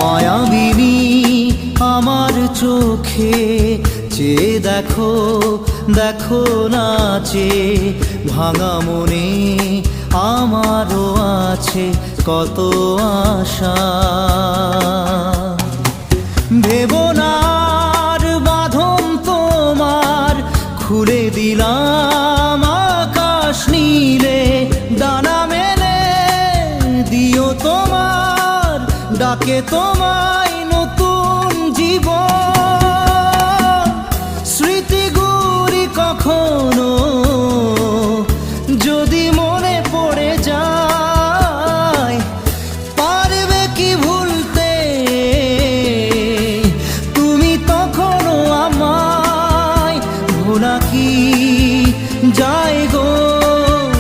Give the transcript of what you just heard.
মায়াবিনী আমার চোখে চেয়ে দেখো, দেখো নাচে ভাঙা মনে আমারও আছে কত আশা। ভেবনার বাঁধন তোমার খুলে দিলাম আকাশ নীলে, ডানা মেলে দিও তোমার ডাকে তোমায় নতুন জীবন। স্মৃতিগুলি কখনো যদি